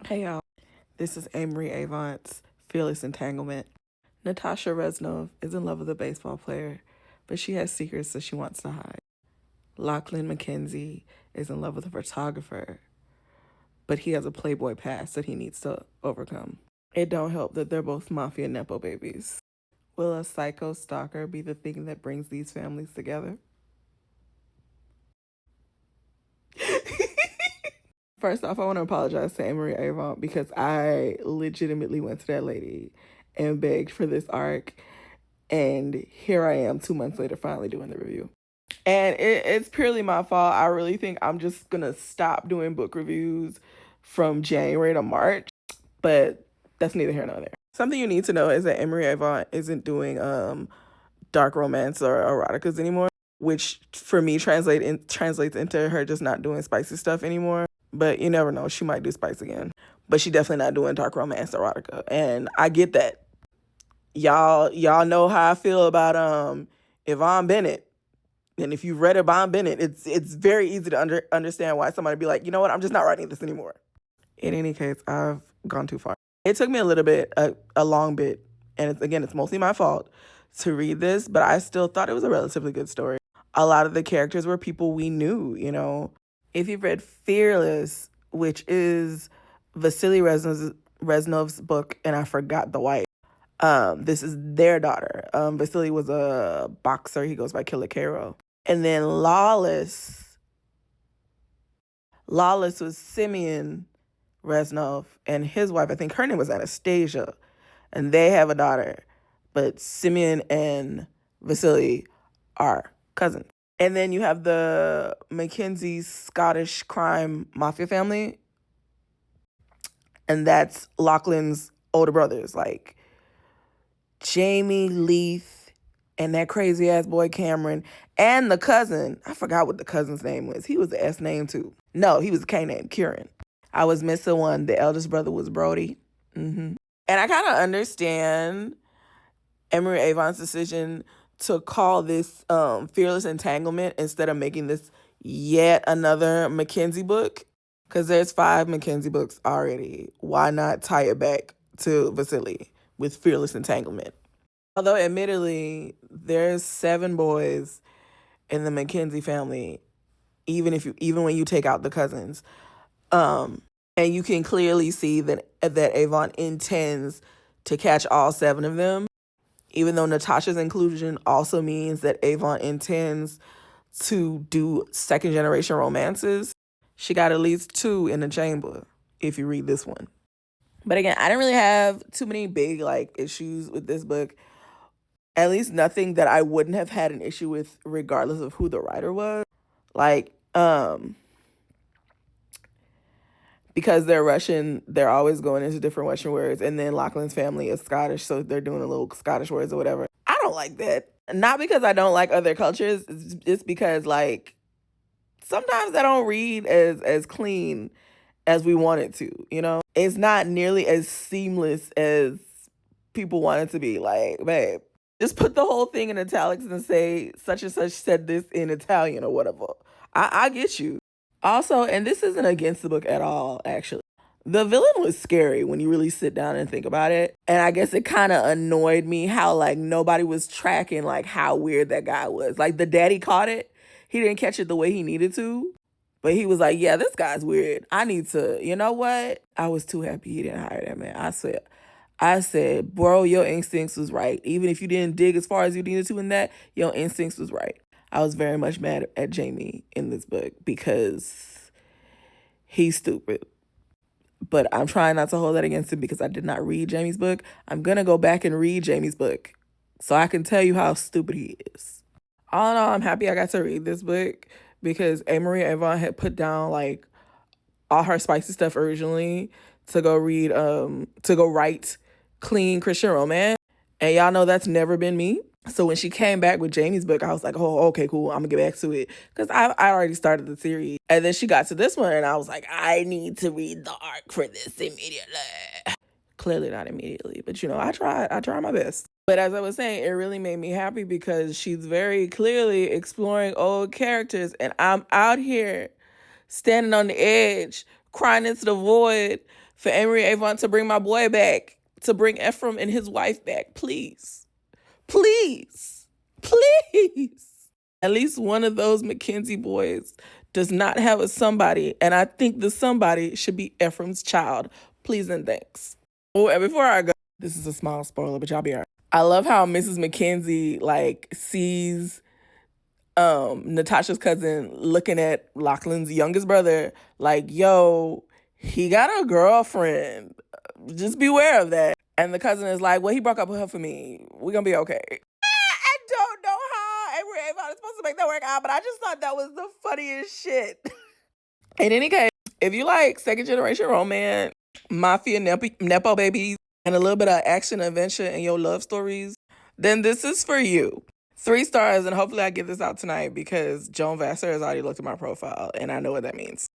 Hey y'all, this is Amarie Avant's Fearless Entanglement. Natasha Reznov is in love with a baseball player, but she has secrets that she wants to hide. Lachlan McKenzie is in love with a photographer, but he has a Playboy past that he needs to overcome. It don't help that they're both mafia nepo babies. Will a psycho stalker be the thing that brings these families together? First off, I want to apologize to Amarie Avant because I legitimately went to that lady and begged for this arc. And here I am 2 months later finally doing the review. And it's purely my fault. I really think I'm just going to stop doing book reviews from January to March. But that's neither here nor there. Something you need to know is that Amarie Avant isn't doing dark romance or eroticas anymore, which for me translates into her just not doing spicy stuff anymore. But you never know. She might do spice again. But she definitely not doing dark romance erotica. And I get that. Y'all know how I feel about Yvonne Bennett. And if you've read Yvonne Bennett, it's very easy to understand why somebody be like, you know what, I'm just not writing this anymore. In any case, I've gone too far. It took me a little bit, a long bit, and it's mostly my fault to read this, but I still thought it was a relatively good story. A lot of the characters were people we knew, you know. If you've read Fearless, which is Vasily Reznov's book, and I forgot the wife, this is their daughter. Vasily was a boxer. He goes by Killer Caro. And then Lawless was Simeon Reznov and his wife. I think her name was Anastasia. And they have a daughter. But Simeon and Vasily are cousins. And then you have the Mackenzie Scottish crime mafia family. And that's Lachlan's older brothers, like Jamie, Leith, and that crazy ass boy Cameron, and the cousin. I forgot what the cousin's name was. He was the S name too. No, he was a K name, Kieran. I was missing one. The eldest brother was Brody. And I kind of understand Amarie Avant's decision to call this Fearless Entanglement instead of making this yet another Mackenzie book. Because there's 5 Mackenzie books already. Why not tie it back to Vasily with Fearless Entanglement? Although admittedly, there's 7 boys in the Mackenzie family, even when you take out the cousins. And you can clearly see that Avon intends to catch all 7 of them, even though Natasha's inclusion also means that Avon intends to do second generation romances. She got at least 2 in the chamber if you read this one. But again, I didn't really have too many big issues with this book. At least nothing that I wouldn't have had an issue with regardless of who the writer was. Because they're Russian, they're always going into different Russian words. And then Lachlan's family is Scottish, so they're doing a little Scottish words or whatever. I don't like that. Not because I don't like other cultures. It's because, sometimes I don't read as clean as we want it to, you know? It's not nearly as seamless as people want it to be. Like, babe, just put the whole thing in italics and say such and such said this in Italian or whatever. I get you. Also, and this isn't against the book at all, actually. The villain was scary when you really sit down and think about it. And I guess it kind of annoyed me how nobody was tracking how weird that guy was. The daddy caught it. He didn't catch it the way he needed to. But he was like, yeah, this guy's weird. I need to, you know what? I was too happy he didn't hire that man. I said, bro, your instincts was right. Even if you didn't dig as far as you needed to in that, your instincts was right. I was very much mad at Jamie in this book because he's stupid. But I'm trying not to hold that against him because I did not read Jamie's book. I'm going to go back and read Jamie's book so I can tell you how stupid he is. All in all, I'm happy I got to read this book because Amarie Avant had put down all her spicy stuff originally to go write clean Christian romance. And y'all know that's never been me. So when she came back with Jamie's book, I was like, oh, okay, cool. I'm going to get back to it. Because I already started the series. And then she got to this one, and I was like, I need to read the arc for this immediately. Clearly not immediately, but I try my best. But as I was saying, it really made me happy because she's very clearly exploring old characters. And I'm out here standing on the edge, crying into the void for Amarie Avant to bring my boy back, to bring Ephraim and his wife back. Please. Please. Please. At least one of those Mackenzie boys does not have a somebody, and I think the somebody should be Ephraim's child. Please and thanks. Oh, and before I go, this is a small spoiler, but y'all be all right. I love how Mrs. Mackenzie like sees Natasha's cousin looking at Lachlan's youngest brother like, yo, he got a girlfriend. Just beware of that. And the cousin is like, well, he broke up with her for me. We're gonna be okay. I don't know how Avery Avon is supposed to make that work out, but I just thought that was the funniest shit. In any case, if you like second generation romance, mafia nepo babies, and a little bit of action adventure in your love stories, then this is for you. 3 stars, and hopefully I get this out tonight because Joan Vassar has already looked at my profile and I know what that means.